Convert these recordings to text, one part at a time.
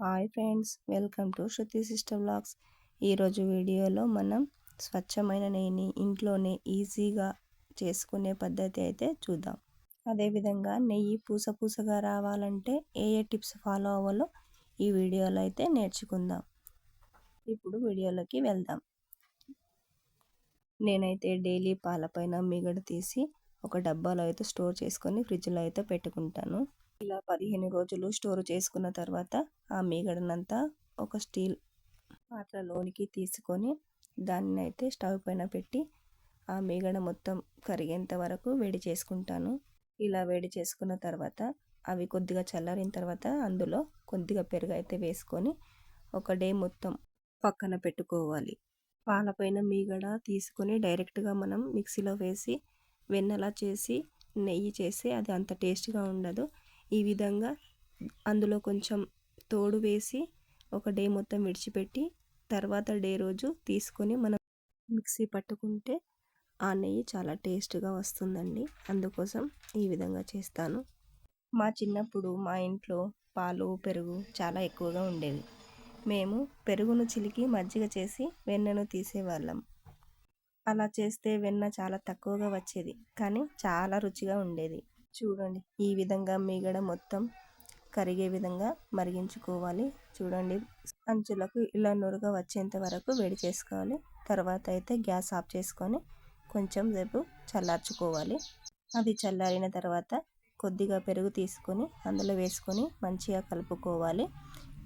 Hi friends, welcome to Shruti sister vlogs. ఈరోజు వీడియోలో మనం స్వచ్ఛమైన నెయ్యిని ఇంట్లోనే ఈజీగా చేసుకునే పద్ధతి అయితే చూద్దాం. అదేవిధంగా నెయ్యి పూసగా రావాలంటే ఏ టిప్స్ ఫాలో అవ్వాలో ఈ వీడియోలో అయితే నేర్చుకుందాం. ఇప్పుడు వీడియోలోకి వెళ్దాం. నేనైతే డైలీ పాలపైన మిగడ తీసి ఒక డబ్బాలో అయితే స్టోర్ చేసుకొని ఫ్రిడ్జ్లో అయితే పెట్టుకుంటాను. ఇలా 15 రోజులు స్టోర్ చేసుకున్న తర్వాత ఆ మీగడనంతా ఒక స్టీల్ పాత్రలోనికి తీసుకొని దాన్ని అయితే స్టవ్ పైన పెట్టి ఆ మీగడ మొత్తం కరిగేంత వరకు వేడి చేసుకుంటాను. ఇలా వేడి చేసుకున్న తర్వాత అవి కొద్దిగా చల్లారిన తర్వాత అందులో కొద్దిగా పెరుగు అయితే వేసుకొని ఒక డే మొత్తం పక్కన పెట్టుకోవాలి. పాలపైన మీగడ తీసుకొని డైరెక్ట్గా మనం మిక్సీలో వేసి వెన్నలా చేసి నెయ్యి చేసి అది అంత టేస్ట్గా ఉండదు. ఈ విధంగా అందులో కొంచెం తోడు వేసి ఒక డే మొత్తం విడిచిపెట్టి తర్వాత డే రోజు తీసుకొని మనం మిక్సీ పట్టుకుంటే ఆ నెయ్యి చాలా టేస్ట్గా వస్తుందండి. అందుకోసం ఈ విధంగా చేస్తాను. మా చిన్నప్పుడు మా ఇంట్లో పాలు పెరుగు చాలా ఎక్కువగా ఉండేవి. మేము పెరుగును చిలికి మజ్జిగ చేసి వెన్నను తీసేవాళ్ళం. అలా చేస్తే వెన్న చాలా తక్కువగా వచ్చేది, కానీ చాలా రుచిగా ఉండేది. చూడండి, ఈ విధంగా మీగడ మొత్తం కరిగే విధంగా మరిగించుకోవాలి. చూడండి, అంచులకు ఇలా నురుగా వచ్చేంత వరకు వేడి చేసుకోవాలి. తర్వాత అయితే గ్యాస్ ఆఫ్ చేసుకొని కొంచెం సేపు చల్లార్చుకోవాలి. అది చల్లారిన తర్వాత కొద్దిగా పెరుగు తీసుకొని అందులో వేసుకొని మంచిగా కలుపుకోవాలి.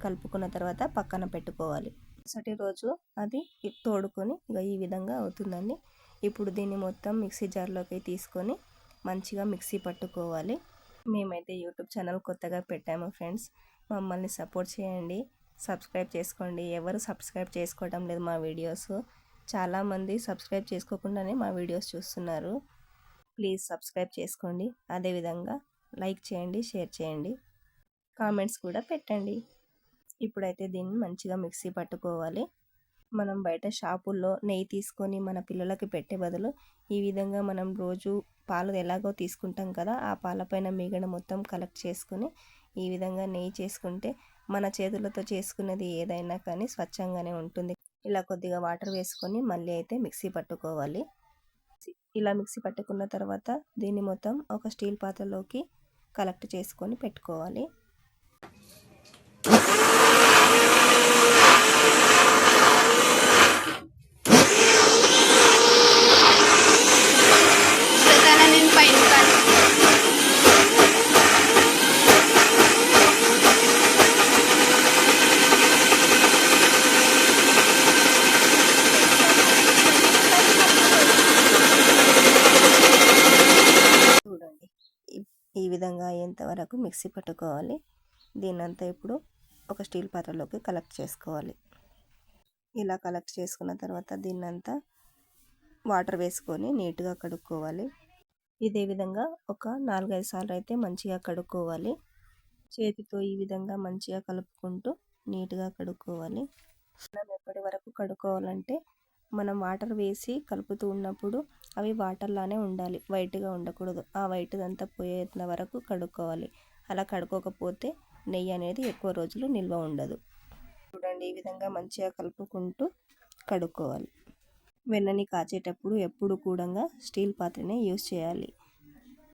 కలుపుకున్న తర్వాత పక్కన పెట్టుకోవాలి. మరుసటి రోజు అది తోడుకొని ఈ విధంగా అవుతుందండి. ఇప్పుడు దీన్ని మొత్తం మిక్సీ జార్లోకి తీసుకొని మంచిగా మిక్సీ పట్టుకోవాలి. మేమైతే యూట్యూబ్ ఛానల్ కొత్తగా పెట్టాము ఫ్రెండ్స్, మమ్మల్ని సపోర్ట్ చేయండి, సబ్స్క్రైబ్ చేసుకోండి. ఎవరు సబ్స్క్రైబ్ చేసుకోవడం లేదు మా వీడియోస్. చాలామంది సబ్స్క్రైబ్ చేసుకోకుండానే మా వీడియోస్ చూస్తున్నారు. ప్లీజ్ సబ్స్క్రైబ్ చేసుకోండి. అదేవిధంగా లైక్ చేయండి, షేర్ చేయండి, కామెంట్స్ కూడా పెట్టండి. ఇప్పుడైతే దీన్ని మంచిగా మిక్సీ పట్టుకోవాలి. మనం బయట షాపుల్లో నెయ్యి తీసుకొని మన పిల్లలకి పెట్టే బదులు ఈ విధంగా మనం రోజు పాలు ఎలాగో తీసుకుంటాం కదా, ఆ పాలపైన మీగడ మొత్తం కలెక్ట్ చేసుకుని ఈ విధంగా నెయ్యి చేసుకుంటే మన చేతులతో చేసుకున్నది ఏదైనా కానీ స్వచ్ఛంగానే ఉంటుంది. ఇలా కొద్దిగా వాటర్ వేసుకొని మళ్ళీ అయితే మిక్సీ పట్టుకోవాలి. ఇలా మిక్సీ పట్టుకున్న తర్వాత దీన్ని మొత్తం ఒక స్టీల్ పాత్రలోకి కలెక్ట్ చేసుకొని పెట్టుకోవాలి. చూడండి, ఈ విధంగా అయ్యేంత వరకు మిక్సీ పట్టుకోవాలి. దీన్నంతా ఇప్పుడు ఒక స్టీల్ పాత్రలోకి కలెక్ట్ చేసుకోవాలి. ఇలా కలెక్ట్ చేసుకున్న తర్వాత దీన్నంతా వాటర్ వేసుకొని నీట్గా కడుక్కోవాలి. ఇదే విధంగా ఒక 4-5 సార్లు అయితే మంచిగా కడుక్కోవాలి. చేతితో ఈ విధంగా మంచిగా కలుపుకుంటూ నీట్గా కడుక్కోవాలి. మనం ఎప్పటి వరకు కడుక్కోవాలంటే మనం వాటర్ వేసి కలుపుతూ ఉన్నప్పుడు అవి వాటర్లానే ఉండాలి, వైట్గా ఉండకూడదు. ఆ వైట్ అంతా పోయేంత వరకు కడుక్కోవాలి. అలా కడుక్కోకపోతే నెయ్యి అనేది ఎక్కువ రోజులు నిల్వ ఉండదు. చూడండి, ఈ విధంగా మంచిగా కలుపుకుంటూ కడుక్కోవాలి. వెన్నని కాచేటప్పుడు ఎప్పుడు కూడా స్టీల్ పాత్రనే యూజ్ చేయాలి.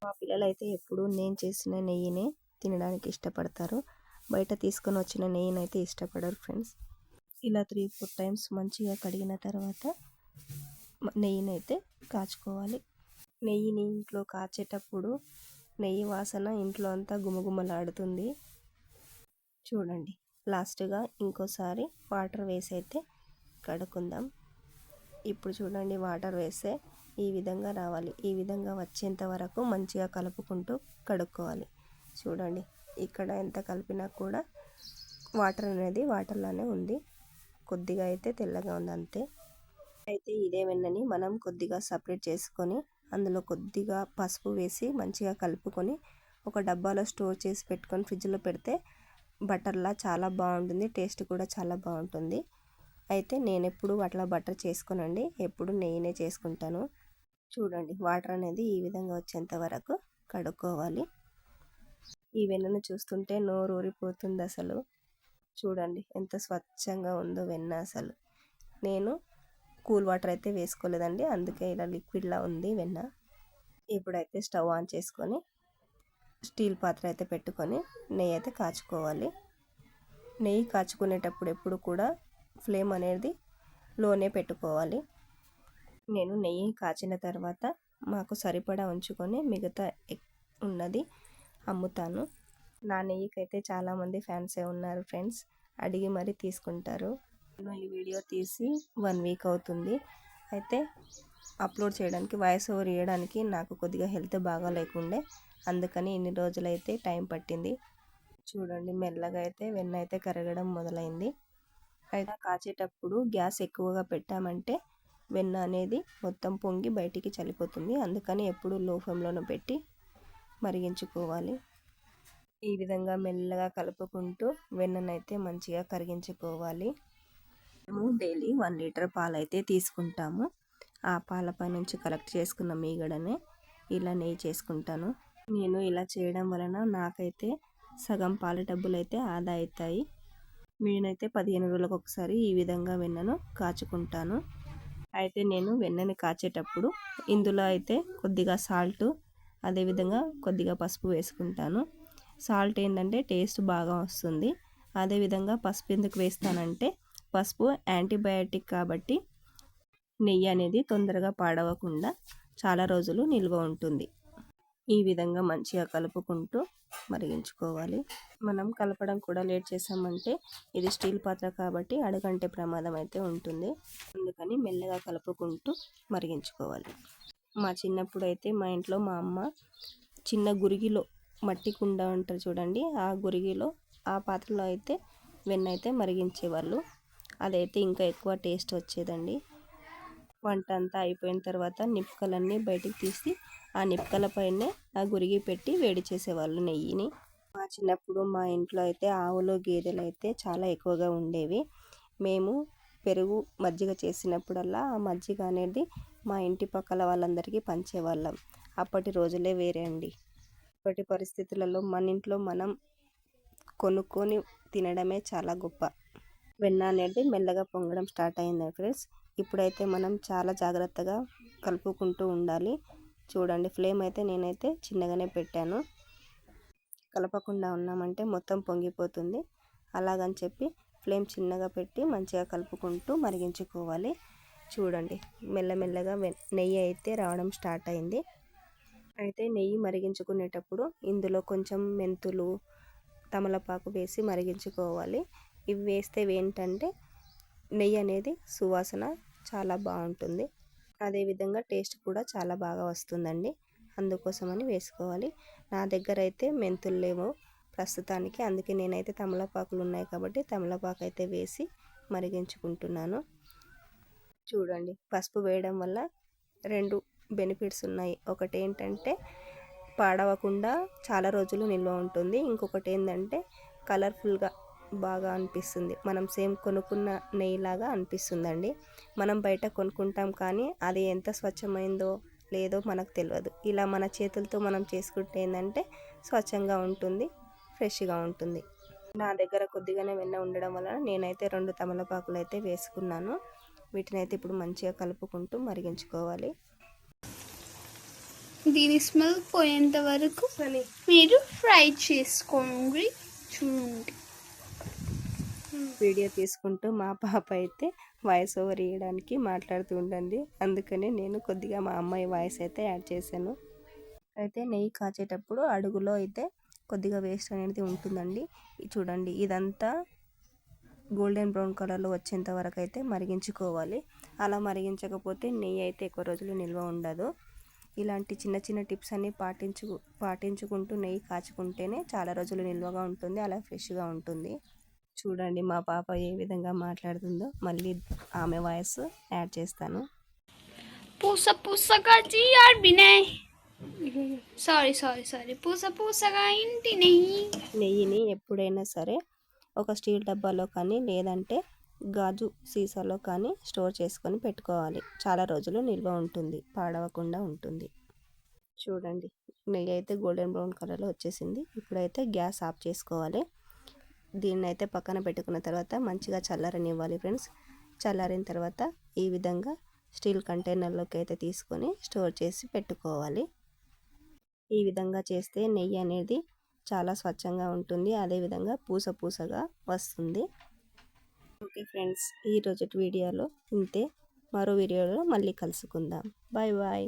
మా పిల్లలు అయితే ఎప్పుడు నేను చేసిన నెయ్యినే తినడానికి ఇష్టపడతారు. బయట తీసుకొని వచ్చిన నెయ్యిని అయితే ఇష్టపడరు ఫ్రెండ్స్. ఇలా 3-4 టైమ్స్ మంచిగా కడిగిన తర్వాత నెయ్యిని అయితే కాచుకోవాలి. నెయ్యిని ఇంట్లో కాచేటప్పుడు నెయ్యి వాసన ఇంట్లో అంతా గుమగుమలాడుతుంది. చూడండి, లాస్ట్గా ఇంకోసారి వాటర్ వేసి అయితే కడుక్కుందాం. ఇప్పుడు చూడండి, వాటర్ వేస్తే ఈ విధంగా రావాలి. ఈ విధంగా వచ్చేంత వరకు మంచిగా కలుపుకుంటూ కడుక్కోవాలి. చూడండి, ఇక్కడ ఎంత కలిపినా కూడా వాటర్ అనేది వాటర్లానే ఉంది. కొద్దిగా అయితే తెల్లగా ఉంది అంతే. అయితే ఇదే వెన్నని మనం కొద్దిగా సపరేట్ చేసుకొని అందులో కొద్దిగా పసుపు వేసి మంచిగా కలుపుకొని ఒక డబ్బాలో స్టోర్ చేసి పెట్టుకొని ఫ్రిడ్జ్లో పెడితే బటర్లా చాలా బాగుంటుంది. టేస్ట్ కూడా చాలా బాగుంటుంది. అయితే నేను ఎప్పుడు అట్లా బటర్ చేసుకోనండి, ఎప్పుడు నెయ్యినే చేసుకుంటాను. చూడండి, వాటర్ అనేది ఈ విధంగా వచ్చేంత వరకు కడుక్కోవాలి. ఈ వెన్నను చూస్తుంటే నోరు ఊరిపోతుంది అసలు. చూడండి ఎంత స్వచ్ఛంగా ఉందో వెన్న అసలు. నేను కూల్ వాటర్ అయితే వేసుకోలేదండి, అందుకే ఇలా లిక్విడ్లా ఉంది వెన్న. ఇప్పుడైతే స్టవ్ ఆన్ చేసుకొని స్టీల్ పాత్ర అయితే పెట్టుకొని నెయ్యి అయితే కాచుకోవాలి. నెయ్యి కాచుకునేటప్పుడు ఎప్పుడు కూడా ఫ్లేమ్ అనేది లోనే పెట్టుకోవాలి. నేను నెయ్యి కాచిన తర్వాత మాకు సరిపడా ఉంచుకొని మిగతా ఉన్నది అమ్ముతాను. నా నెయ్యికైతే చాలామంది ఫ్యాన్సే ఉన్నారు ఫ్రెండ్స్, అడిగి మరీ తీసుకుంటారు. నేను ఈ వీడియో తీసి 1 వీక్ అవుతుంది. అయితే అప్లోడ్ చేయడానికి, వాయిస్ ఓవర్ ఇవ్వడానికి నాకు కొద్దిగా హెల్త్ బాగా లేకుండే, అందుకని ఇన్ని రోజులైతే టైం పట్టింది. చూడండి మెల్లగా అయితే వెన్న అయితే కరగడం మొదలైంది. అయితే కాచేటప్పుడు గ్యాస్ ఎక్కువగా పెట్టామంటే వెన్న అనేది మొత్తం పొంగి బయటికి చల్లిపోతుంది. అందుకని ఎప్పుడు లో ఫ్లేమ్లోనే పెట్టి మరిగించుకోవాలి. ఈ విధంగా మెల్లగా కలుపుకుంటూ వెన్ననైతే మంచిగా కరిగించుకోవాలి. మేము డైలీ 1 లీటర్ పాలు అయితే తీసుకుంటాము. ఆ పాలపై నుంచి కలెక్ట్ చేసుకున్న మీగడనే ఇలా నెయ్యి చేసుకుంటాను. నేను ఇలా చేయడం వలన నాకైతే సగం పాల డబ్బులు అయితే ఆదా అవుతాయి. నేనైతే 15 రోజులకు ఒకసారి ఈ విధంగా వెన్నను కాచుకుంటాను. అయితే నేను వెన్నని కాచేటప్పుడు ఇందులో అయితే కొద్దిగా సాల్ట్, అదేవిధంగా కొద్దిగా పసుపు వేసుకుంటాను. సాల్ట్ ఏంటంటే టేస్ట్ బాగా వస్తుంది. అదేవిధంగా పసుపు ఎందుకు వేస్తానంటే పసుపు యాంటీబయాటిక్ కాబట్టి నెయ్యి అనేది తొందరగా పాడవకుండా చాలా రోజులు నిల్వ ఉంటుంది. ఈ విధంగా మంచిగా కలుపుకుంటూ మరిగించుకోవాలి. మనం కలపడం కూడా లేట్ చేసామంటే ఇది స్టీల్ పాత్ర కాబట్టి అడుగంటే ప్రమాదం అయితే ఉంటుంది. అందుకని మెల్లగా కలుపుకుంటూ మరిగించుకోవాలి. మా చిన్నప్పుడు అయితే మా ఇంట్లో మా అమ్మ చిన్న గురిగిలో మట్టి కుండ ఉంటుంది చూడండి, ఆ గురిగిలో ఆ పాత్రలో అయితే వెన్న అయితే మరిగించేవాళ్ళు. అదైతే ఇంకా ఎక్కువ టేస్ట్ వచ్చేదండి. వంట అంతా అయిపోయిన తర్వాత నిప్పుకలన్నీ బయటికి తీసి ఆ నిప్పుకల పైనే ఆ గురిగి పెట్టి వేడి చేసేవాళ్ళు నెయ్యిని. మా చిన్నప్పుడు మా ఇంట్లో అయితే ఆవులు గేదెలు అయితే చాలా ఎక్కువగా ఉండేవి. మేము పెరుగు మజ్జిగ చేసినప్పుడల్లా ఆ మజ్జిగ అనేది మా ఇంటి పక్కల వాళ్ళందరికీ పంచేవాళ్ళం. అప్పటి రోజులే వేరే అండి. ఇప్పటి పరిస్థితులలో మన ఇంట్లో మనం కొనుక్కొని తినడమే చాలా గొప్ప. వెన్న అనేది మెల్లగా పొంగడం స్టార్ట్ అయింది ఫ్రెండ్స్. ఇప్పుడైతే మనం చాలా జాగ్రత్తగా కలుపుకుంటూ ఉండాలి. చూడండి ఫ్లేమ్ అయితే నేనైతే చిన్నగానే పెట్టాను. కలపకుండా ఉన్నామంటే మొత్తం పొంగిపోతుంది. అలాగని చెప్పి ఫ్లేమ్ చిన్నగా పెట్టి మంచిగా కలుపుకుంటూ మరిగించుకోవాలి. చూడండి మెల్లమెల్లగా నెయ్యి అయితే రావడం స్టార్ట్ అయింది. అయితే నెయ్యి మరిగించుకునేటప్పుడు ఇందులో కొంచెం మెంతులు, తమలపాకు వేసి మరిగించుకోవాలి. ఇవి వేస్తే ఏంటంటే నెయ్యి అనేది సువాసన చాలా బాగుంటుంది. అదేవిధంగా టేస్ట్ కూడా చాలా బాగా వస్తుందండి. అందుకోసమని వేసుకోవాలి. నా దగ్గర అయితే మెంతులు లేవు ప్రస్తుతానికి, అందుకే నేనైతే తమలపాకులు ఉన్నాయి కాబట్టి తమలపాకు అయితే వేసి మరిగించుకుంటున్నాను. చూడండి పసుపు వేయడం వల్ల 2 బెనిఫిట్స్ ఉన్నాయి. ఒకటి ఏంటంటే పాడవకుండా చాలా రోజులు నిల్వ ఉంటుంది. ఇంకొకటి ఏంటంటే కలర్ఫుల్గా బాగా అనిపిస్తుంది. మనం సేమ్ కొనుక్కున్న నెయ్యిలాగా అనిపిస్తుందండి. మనం బయట కొనుక్కుంటాం కానీ అది ఎంత స్వచ్ఛమైందో లేదో మనకు తెలియదు. ఇలా మన చేతులతో మనం చేసుకుంటే ఏంటంటే స్వచ్ఛంగా ఉంటుంది, ఫ్రెష్గా ఉంటుంది. నా దగ్గర కొద్దిగానే వెన్న ఉండడం వలన నేనైతే 2 తమలపాకులు అయితే వేసుకున్నాను. వీటిని అయితే ఇప్పుడు మంచిగా కలుపుకుంటూ మరిగించుకోవాలి. దీని స్మెల్ పోయేంత వరకు మీరు ఫ్రై చేసుకోండి. చూడండి వీడియో తీసుకుంటూ మా పాప అయితే వాయిస్ ఓవర్ ఇవ్వడానికి మాట్లాడుతూ ఉంటుంది. అందుకనే నేను కొద్దిగా మా అమ్మాయి వాయిస్ అయితే యాడ్ చేశాను. అయితే నెయ్యి కాచేటప్పుడు అడుగులో అయితే కొద్దిగా వేస్ట్ అనేది ఉంటుందండి. చూడండి ఇదంతా గోల్డెన్ బ్రౌన్ కలర్లో వచ్చేంత వరకు అయితే మరిగించుకోవాలి. అలా మరిగించకపోతే నెయ్యి అయితే ఎక్కువ రోజులు నిల్వ ఉండదు. ఇలాంటి చిన్న చిన్న టిప్స్ అన్ని పాటించుకుంటూ నెయ్యి కాచుకుంటేనే చాలా రోజులు నిల్వగా ఉంటుంది, అలా ఫ్రెష్గా ఉంటుంది. చూడండి మా పాప ఏ విధంగా మాట్లాడుతుందో, మళ్ళీ ఆమె వాయిస్ యాడ్ చేస్తాను. పూస పూసగా జిఆర్ బినయ్ సారీ పూస పూసగా ఇంటి నెయ్యిని ఎప్పుడైనా సరే ఒక స్టీల్ డబ్బాలో కానీ లేదంటే గాజు సీసాలో కానీ స్టోర్ చేసుకొని పెట్టుకోవాలి. చాలా రోజులు నిల్వ ఉంటుంది, పాడవకుండా ఉంటుంది. చూడండి నెయ్యి అయితే గోల్డెన్ బ్రౌన్ కలర్లో వచ్చేసింది. ఇప్పుడైతే గ్యాస్ ఆఫ్ చేసుకోవాలి. దీన్ని అయితే పక్కన పెట్టుకున్న తర్వాత మంచిగా చల్లారనివ్వాలి ఫ్రెండ్స్. చల్లారిన తర్వాత ఈ విధంగా స్టీల్ కంటైనర్లోకి అయితే తీసుకొని స్టోర్ చేసి పెట్టుకోవాలి. ఈ విధంగా చేస్తే నెయ్యి అనేది చాలా స్వచ్ఛంగా ఉంటుంది, అదేవిధంగా పూసగా వస్తుంది. ఓకే ఫ్రెండ్స్, ఈ రోజు వీడియోలో ఇంతే. మరో వీడియోలో మళ్ళీ కలుసుకుందాం. Bye bye.